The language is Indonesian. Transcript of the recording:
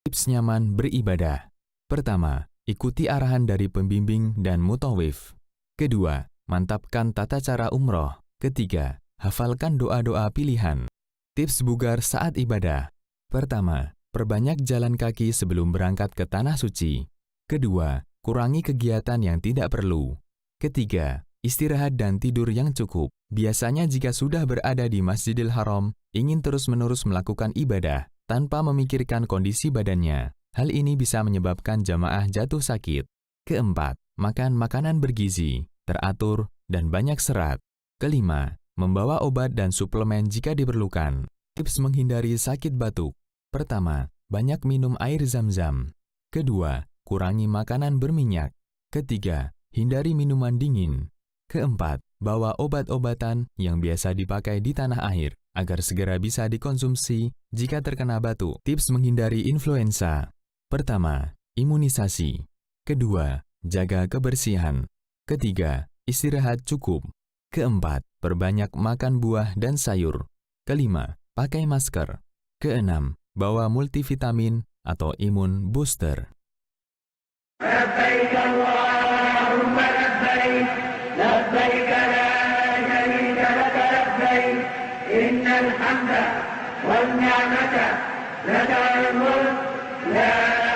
Tips nyaman beribadah. Pertama, ikuti arahan dari pembimbing dan mutawif. Kedua, mantapkan tata cara umroh. Ketiga, hafalkan doa-doa pilihan. Tips bugar saat ibadah. Pertama, perbanyak jalan kaki sebelum berangkat ke tanah suci. Kedua, kurangi kegiatan yang tidak perlu. Ketiga, istirahat dan tidur yang cukup. Biasanya jika sudah berada di Masjidil Haram, ingin terus-menerus melakukan ibadah tanpa memikirkan kondisi badannya. Hal ini bisa menyebabkan jamaah jatuh sakit. Keempat, makan makanan bergizi, teratur, dan banyak serat. Kelima, membawa obat dan suplemen jika diperlukan. Tips menghindari sakit batuk. Pertama, banyak minum air zam-zam. Kedua, kurangi makanan berminyak. Ketiga, hindari minuman dingin. Keempat, bawa obat-obatan yang biasa dipakai di tanah air agar segera bisa dikonsumsi jika terkena batuk. Tips menghindari influenza. Pertama, imunisasi. Kedua, jaga kebersihan. Ketiga, istirahat cukup. Keempat, perbanyak makan buah dan sayur. Kelima, pakai masker. Keenam, bawa multivitamin atau imun booster. لبيك اللهم لبيك لبيك لا شريك لك لبيك إن الحمد والنعمة لك الملك لا